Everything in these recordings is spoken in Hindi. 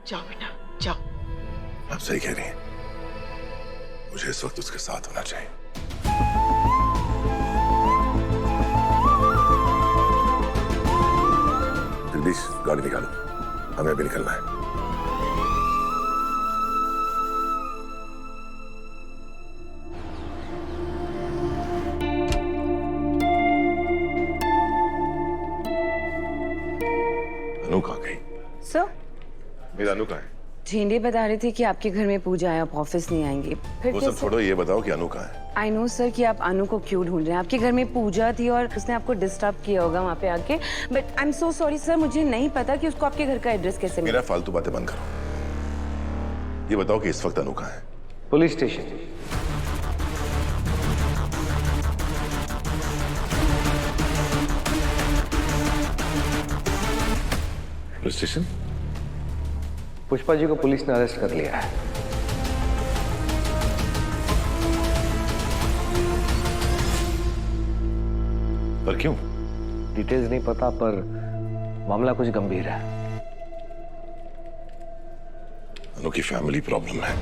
जाओ बेटा जाओ। आप सही कह रही हैं, मुझे इस वक्त उसके साथ होना चाहिए। जगदीश गाड़ी निकालो, हमें अभी निकलना है। अनु कहाँ गई? सर, मेरा अनु कहाँ है? झेंडे बता रहे थे कि आपके घर में पूजा है, आप ऑफिस नहीं आएंगे। फिर वो सब छोड़ो, ये बताओ कि अनु कहाँ है? आई नो सर कि आप अनु को क्यों ढूंढ रहे हैं। आपके घर में पूजा थी और उसने आपको डिस्टर्ब किया होगा वहाँ पे आके। But I am so sorry sir, मुझे नहीं पता कि उसको आपके घर का एड्रेस कैसे मिला। मेरा फालतू बातें बंद करो। ये बताओ कि इस वक्त अनु कहाँ है? Police station. Police station? Pushpa ji को पुलिस ने अरेस्ट कर लिया है। पर क्यों? डिटेल्स नहीं पता, पर मामला कुछ गंभीर है। अनु की फैमिली प्रॉब्लम है,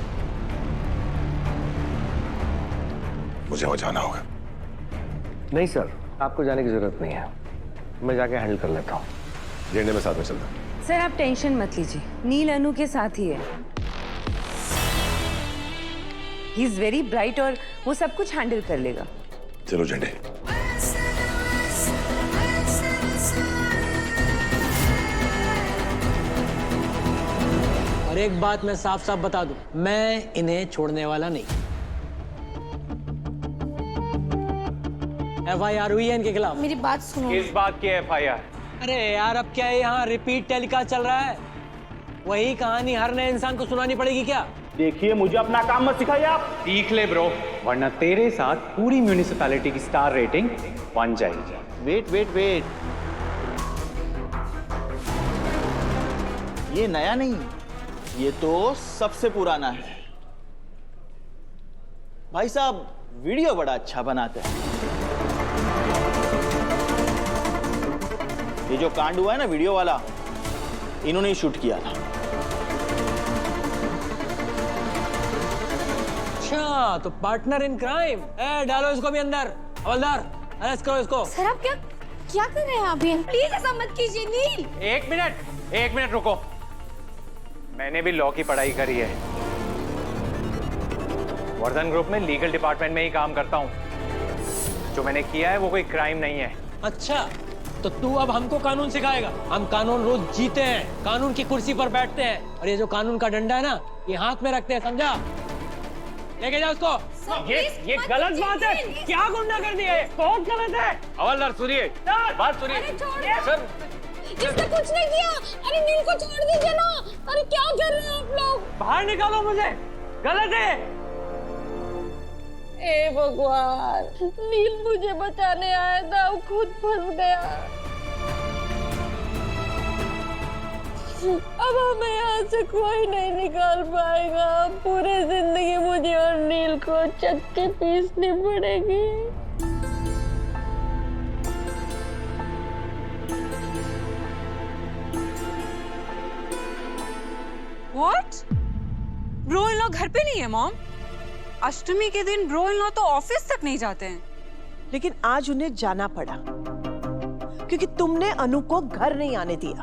मुझे वहां जाना होगा। नहीं सर, आपको जाने की जरूरत नहीं है, मैं जाके हैंडल कर लेता हूँ। झेंडे में साथ में चलता। सर आप टेंशन मत लीजिए, नील अनु के साथ ही है। ही इज वेरी ब्राइट और वो सब कुछ हैंडल कर लेगा। चलो झेंडे। और एक बात मैं साफ साफ बता दूं, मैं इन्हें छोड़ने वाला नहीं। FIR हुई है इनके खिलाफ। मेरी बात सुनो। किस बात की FIR? अरे यार, अब क्या है, यहाँ रिपीट टेलीकास्ट चल रहा है। वही कहानी हर नए इंसान को सुनानी पड़ेगी क्या? देखिए, मुझे अपना काम मत सिखाइए आप। सीख ले ब्रो, वरना तेरे साथ पूरी म्यूनिसिपैलिटी की स्टार रेटिंग बन जाएगी। वेट वेट वेट, ये नया नहीं, ये तो सबसे पुराना है। भाई साहब वीडियो बड़ा अच्छा बनाते हैं। ये जो कांड हुआ है ना वीडियो वाला, इन्होंने ही शूट किया था। अच्छा, तो पार्टनर इन क्राइम। डालो इसको भी अंदर। हवलदार, अरेस्ट करो इसको। सर आप क्या कर रहे हैं अभी? प्लीज ऐसा मत कीजिए नील। एक मिनट रुको। मैंने भी लॉ की पढ़ाई करी है, वर्धन ग्रुप में लीगल डिपार्टमेंट में ही काम करता हूँ। जो मैंने किया है वो कोई क्राइम नहीं है। अच्छा, तो तू अब हमको कानून सिखाएगा? हम कानून रोज जीते हैं, कानून की कुर्सी पर बैठते हैं, और ये जो कानून का डंडा है ना, ये हाथ में रखते हैं, समझा? लेके जाओ उसको। ये गलत बात है। क्या गुंडा कर दिया है? बहुत गलत है। हवलदार सुनिए, बात सुनिए। सर, इसने कुछ नहीं किया। अरे नील को छोड़ दीजिए ना। अरे क्या कर रहे हैं आप लोग? बाहर निकालो मुझे, गलत है। ए भगवान, नील मुझे बचाने आया था, अब खुद फंस गया। अब हमें यहाँ से कोई नहीं निकाल पाएगा। पूरी जिंदगी मुझे और नील को चक्के पीसनी पड़ेगी। What? ब्रो इन लॉ घर पे नहीं है मॉम। अष्टमी के दिन ब्रो इन लॉ तो ऑफिस तक नहीं जाते हैं। लेकिन आज उन्हें जाना पड़ा क्योंकि तुमने अनु को घर नहीं आने दिया।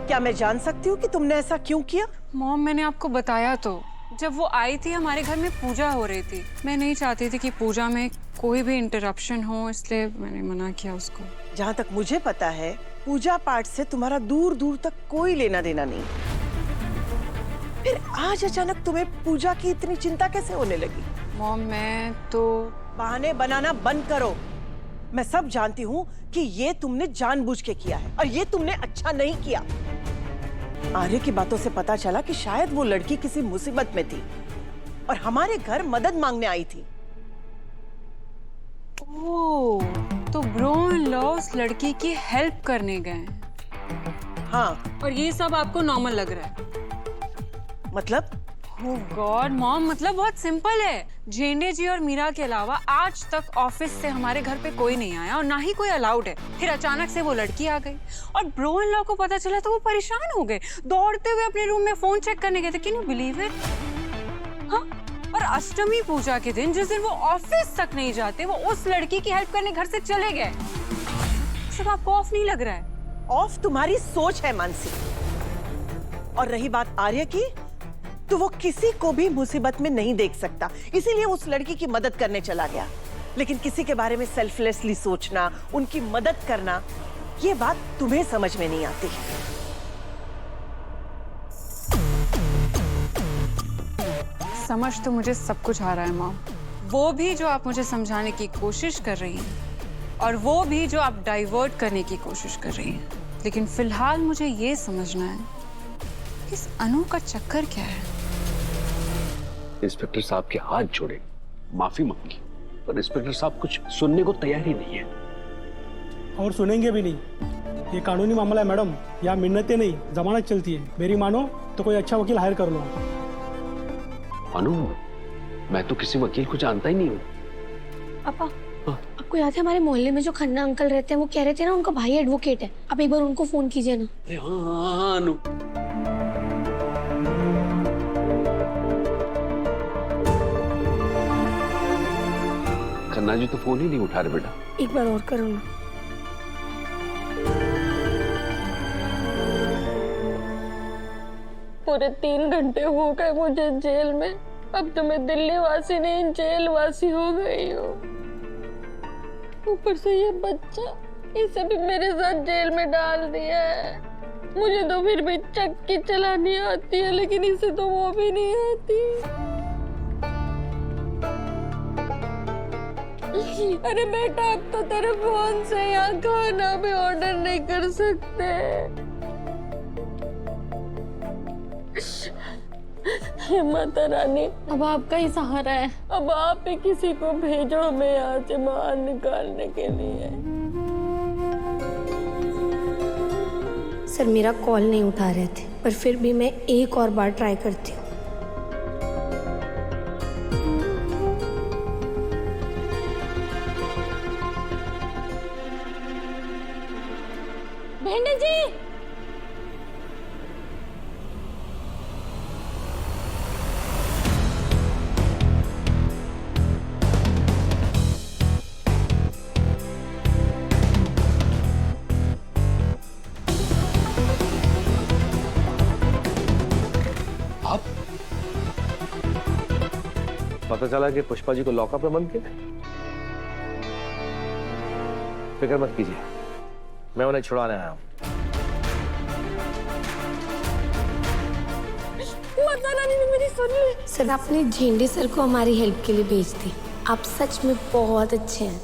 क्या मैं जान सकती हूँ कि तुमने ऐसा क्यों किया? मॉम मैंने आपको बताया तो, जब वो आई थी हमारे घर में पूजा हो रही थी। मैं नहीं चाहती थी कि पूजा में कोई भी इंटरप्शन हो, इसलिए मैंने मना किया उसको। जहाँ तक मुझे पता है पूजा पाठ से तुम्हारा दूर दूर तक कोई लेना देना नहीं। फिर आज अचानक तुम्हें पूजा की इतनी चिंता कैसे होने लगी? मॉम मैं तो बहाने बनाना बंद करो। मैं सब जानती हूँ कि ये तुमने जानबूझ के किया है और ये तुमने अच्छा नहीं किया। आर्य की बातों से पता चला कि शायद वो लड़की किसी मुसीबत में थी और हमारे घर मदद मांगने आई थी। ओह, तो ब्रो इन लॉ उस लड़की की हेल्प करने गए। हाँ। और ये सब आपको नॉर्मल लग रहा है? मतलब? ओह गॉड मॉम, मतलब बहुत सिंपल है। झेंडे जी और मीरा के अलावा आज तक ऑफिस से हमारे घर पे कोई नहीं आया और ना ही कोई अलाउड है। फिर अचानक से वो लड़की आ गई और ब्रो इन लॉ को पता चला तो वो परेशान हो गए, दौड़ते हुए अपने रूम में फोन चेक करने गए थे। Can you believe it? हाँ, और अष्टमी पूजा के दिन, जिस दिन वो ऑफिस तक नहीं जाते, वो उस लड़की की हेल्प करने घर से चले गए। सब आपको ऑफ नहीं लग रहा है? ऑफ तुम्हारी सोच है मानसी। और रही बात आर्य की, तो वो किसी को भी मुसीबत में नहीं देख सकता, इसीलिए उस लड़की की मदद करने चला गया। लेकिन किसी के बारे में सेल्फलेसली सोचना, उनकी मदद करना, ये बात तुम्हें समझ में नहीं आती। समझ तो मुझे सब कुछ आ रहा है मॉम, वो भी जो आप मुझे समझाने की कोशिश कर रही हैं और वो भी जो आप डाइवर्ट करने की कोशिश कर रही हैं। लेकिन फिलहाल मुझे ये समझना है कि इस अनु का चक्कर क्या है। इंस्पेक्टर साहब के हाथ जोड़े, माफी मांगी, पर इंस्पेक्टर साहब कुछ सुनने को तैयार ही नहीं है। और सुनेंगे भी नहीं। ये कानूनी मामला है मैडम, यहाँ मिन्नतें नहीं, जमानत चलती है। मेरी मानो तो कोई अच्छा वकील हायर कर लो। अनु, मैं तो किसी वकील को जानता ही नहीं हूँ। पापा, आपको याद है हमारे मोहल्ले में जो खन्ना अंकल रहते हैं, वो कह रहे थे ना उनका भाई एडवोकेट है। आप एक बार उनको फोन कीजिए ना। हाँ अनु, खन्ना जी तो फोन ही नहीं उठा रहे बेटा। एक बार और करो ना। पूरे 3 घंटे हो गए मुझे जेल में। अब तो मैं दिल्ली वासी नहीं, जेल वासी हो गई हूँ। ऊपर से ये बच्चा, इसे भी मेरे साथ जेल में डाल दिया है। मुझे तो फिर भी चक्की चलानी आती है, लेकिन इसे तो वो भी नहीं आती। अरे बेटा, अब तो तेरे फोन से यहाँ खाना भी ऑर्डर नहीं कर सकते। हे माता रानी, अब आपका ही सहारा है। अब आप ही किसी को भेजो हमें यहाँ से बाहर निकालने के लिए। सर मेरा कॉल नहीं उठा रहे थे, पर फिर भी मैं एक और बार ट्राई करती हूँ। भेंडे जी, पता चला कि पुष्पा जी को लॉकअप में बंद किया। फिक्र मत कीजिए, मैं उन्हें छुड़ाने आया हूँ। माता रानी ने मेरी सुन ली। सर आपने झेंडे सर को हमारी हेल्प के लिए भेज दी। आप सच में बहुत अच्छे हैं।